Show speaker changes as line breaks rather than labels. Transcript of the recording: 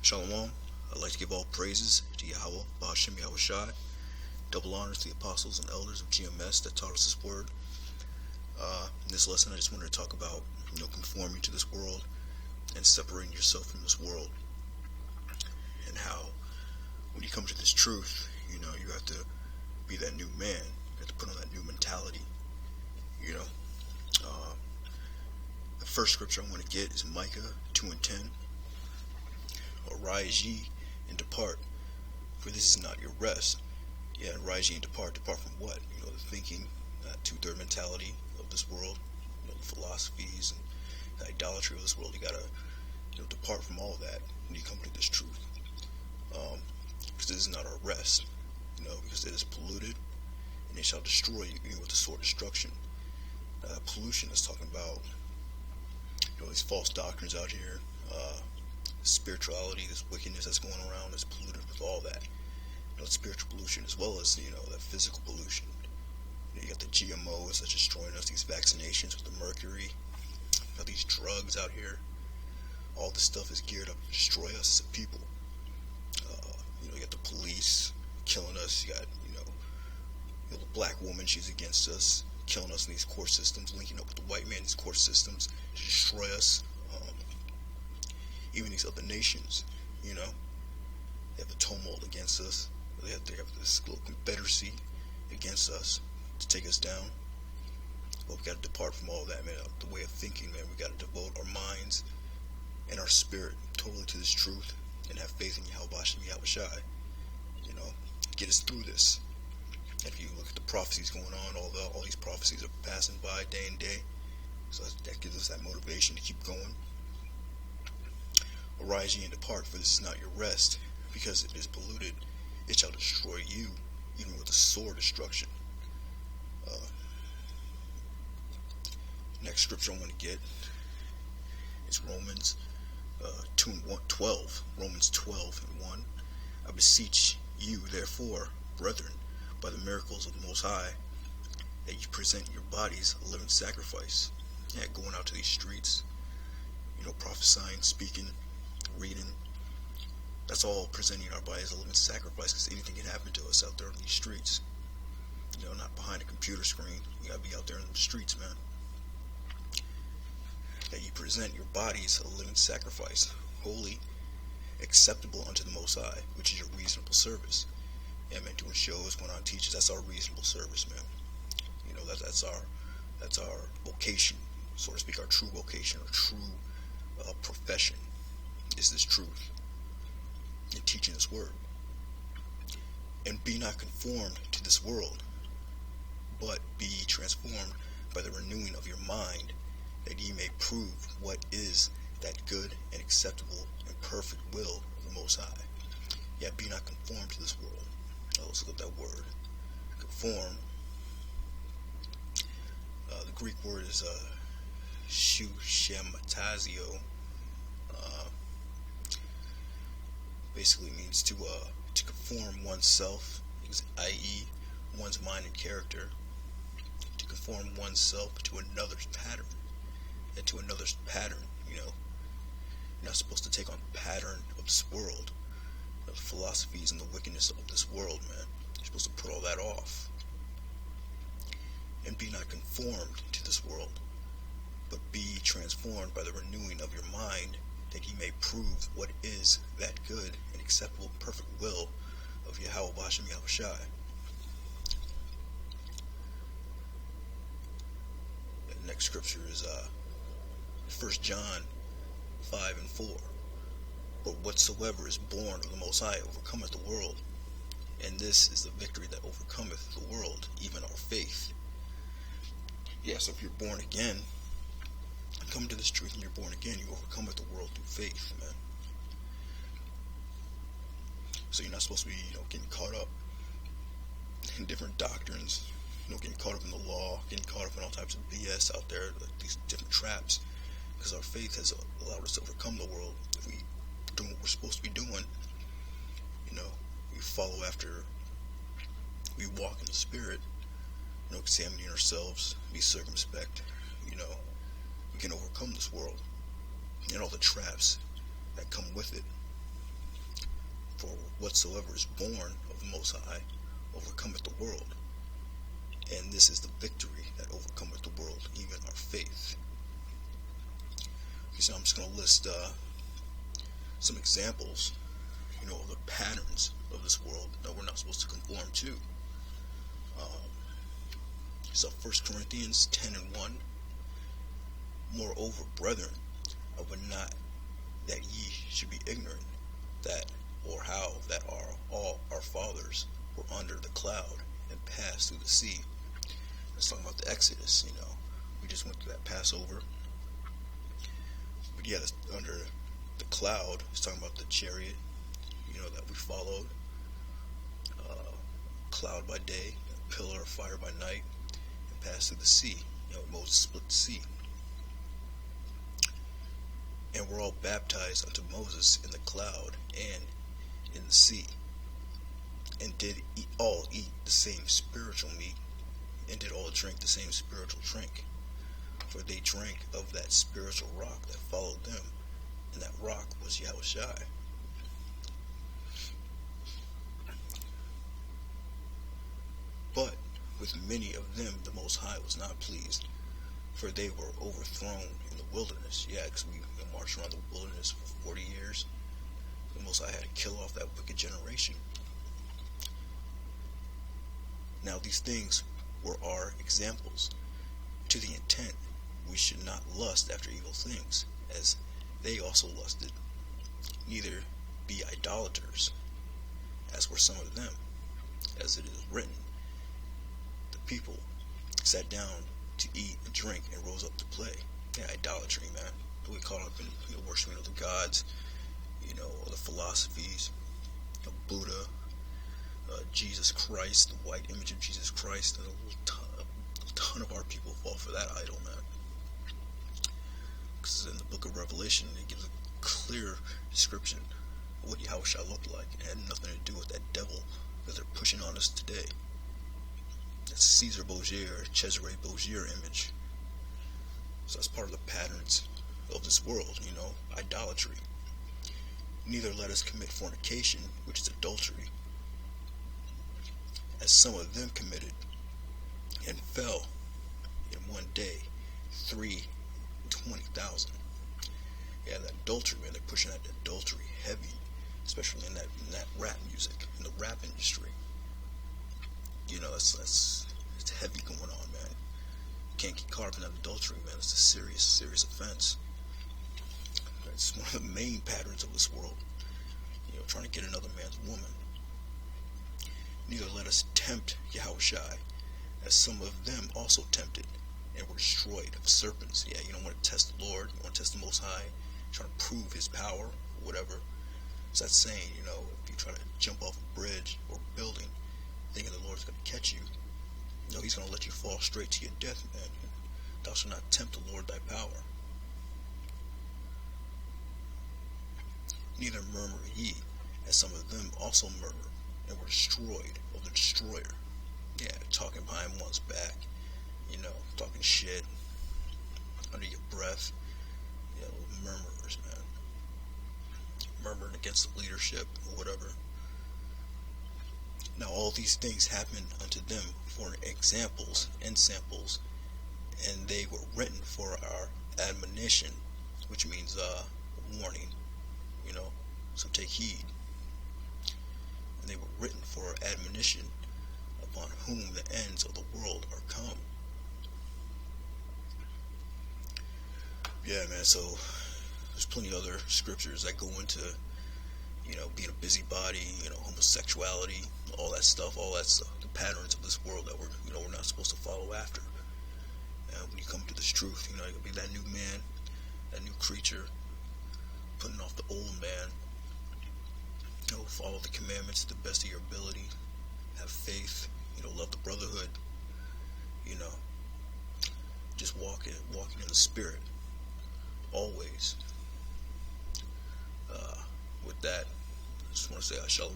Shalom. I'd like to give all praises to Yahweh, Ba'ashem Yahushai. Double honors to the apostles and elders of GMS that taught us this word. In this lesson, I just wanted to talk about, conforming to this world and separating yourself from this world, and how when you come to this truth, you have to be that new man. You have to put on that new mentality. The first scripture I want to get is Micah 2:10. Arise ye and depart, for this is not your rest. Yeah, rise ye and depart. Depart from what? The thinking, that two-third mentality of this world, the philosophies and the idolatry of this world. You gotta, depart from all that when you come to this truth. Because this is not our rest. Because it is polluted, and it shall destroy you, with the sword of destruction. Pollution is talking about, these false doctrines out here. Spirituality, this wickedness that's going around is polluted with all that. Spiritual pollution as well as, that physical pollution. You got the GMOs that's destroying us, these vaccinations with the mercury, these drugs out here. All this stuff is geared up to destroy us as a people. You got the police killing us. You got, the black woman, she's against us, killing us in these court systems, linking up with the white man in these court systems to destroy us. Even these other nations, they have a tumult against us. They have this little confederacy against us to take us down. But we got to depart from all that, man. The way of thinking, man. We got to devote our minds and our spirit totally to this truth and have faith in Yahweh Ba'ashem Yahushai. Get us through this. If you look at the prophecies going on, all these prophecies are passing by day and day. So that gives us that motivation to keep going. Arise ye and depart, for this is not your rest, because it is polluted. It shall destroy you, even with a sword destruction. Next scripture I want to get is Romans 2:12. Romans 12:1. I beseech you, therefore, brethren, by the miracles of the Most High, that you present your bodies a living sacrifice. Yeah, going out to these streets, prophesying, speaking, reading. That's all presenting our body as a living sacrifice, because anything can happen to us out there in these streets. Not behind a computer screen. You gotta be out there in the streets, man. That you present your bodies a living sacrifice, holy, acceptable unto the Most High, which is your reasonable service. Yeah, man, doing shows, going on teachers, that's our reasonable service, man. That's our vocation, so to speak, our true vocation, our true profession. Is this truth in teaching this word. And be not conformed to this world, but be transformed by the renewing of your mind, that ye may prove what is that good and acceptable and perfect will of the Most High. Yet be not conformed to this world. Let's look at that word. Conform. The Greek word is shushematazio. Basically means to conform oneself, i.e. one's mind and character, to conform oneself to another's pattern. And to another's pattern, you're not supposed to take on the pattern of this world, the philosophies and the wickedness of this world, man. You're supposed to put all that off. And be not conformed to this world, but be transformed by the renewing of your mind, that ye may prove what is that good and acceptable and perfect will of Yahweh Ba'ashem Yahushai. The next scripture is 1 John 5:4. But whatsoever is born of the Most High overcometh the world, and this is the victory that overcometh the world, even our faith. Yeah, so if you're born again, come to this truth and you're born again, you overcome with the world through faith, man. So you're not supposed to be, getting caught up in different doctrines, getting caught up in the law, getting caught up in all types of BS out there, like these different traps, because our faith has allowed us to overcome the world. If we do what we're supposed to be doing, we follow after, we walk in the Spirit, examining ourselves, be circumspect, we can overcome this world and all the traps that come with it. For whatsoever is born of the Most High overcometh the world. And this is the victory that overcometh the world, even our faith. Okay, so I'm just going to list some examples, of the patterns of this world that we're not supposed to conform to. So 1 Corinthians 10:1. Moreover, brethren, I would not that ye should be ignorant that, or how that all our fathers were under the cloud and passed through the sea. It's talking about the Exodus. We just went through that Passover. But yeah, that's under the cloud. It's talking about the chariot, that we followed. Cloud by day, a pillar of fire by night, and passed through the sea. Moses split the sea. And we're all baptized unto Moses in the cloud and in the sea, and did all eat the same spiritual meat, and did all drink the same spiritual drink. For they drank of that spiritual rock that followed them, and that rock was Yahushai. But with many of them the Most High was not pleased, for they were overthrown in the wilderness. Yeah, because we marched around the wilderness for 40 years. The Most High had to kill off that wicked generation. Now these things were our examples, to the intent we should not lust after evil things, as they also lusted, neither be idolaters, as were some of them, as it is written, the people sat down to eat and drink and rose up to play. Yeah, idolatry, man. We caught up in worshiping of the gods, the philosophies of Buddha, Jesus Christ, the white image of Jesus Christ, and a ton of our people fall for that idol, man. Because in the book of Revelation, it gives a clear description of what Yahushua looked like. It had nothing to do with that devil that they're pushing on us today. That's Caesar Borgia, Cesare Borgia image. So that's part of the patterns of this world, idolatry. Neither let us commit fornication, which is adultery, as some of them committed, and fell in one day 320,000. Yeah, that adultery, man, they're pushing that adultery heavy, especially in that rap music, in the rap industry. It's heavy going on, man. You can't get caught up in that adultery, man. It's a serious offense. It's one of the main patterns of this world. Trying to get another man's woman. Neither let us tempt Yahushai, as some of them also tempted, and were destroyed of serpents. Yeah, you don't want to test the Lord. You want to test the Most High, trying to prove His power, or whatever. It's that saying, if you try to jump off a bridge or building, thinking the Lord's going to catch you, He's going to let you fall straight to your death, man. Thou shalt not tempt the Lord thy power. Neither murmur ye, as some of them also murmured, and were destroyed of the destroyer. Yeah, talking behind one's back, talking shit under your breath. Murmurers, man. Murmuring against the leadership or whatever. Now all these things happened unto them for examples and samples, and they were written for our admonition, which means warning, so take heed. And they were written for our admonition, upon whom the ends of the world are come. Yeah, man, so there's plenty of other scriptures that go into, being a busybody, homosexuality, all that stuff, the patterns of this world that we're not supposed to follow after. And when you come to this truth, you're going to be that new man, that new creature, putting off the old man. Follow the commandments to the best of your ability. Have faith. Love the brotherhood. Just walking in the Spirit. Always. With that, I just want to say Shalom.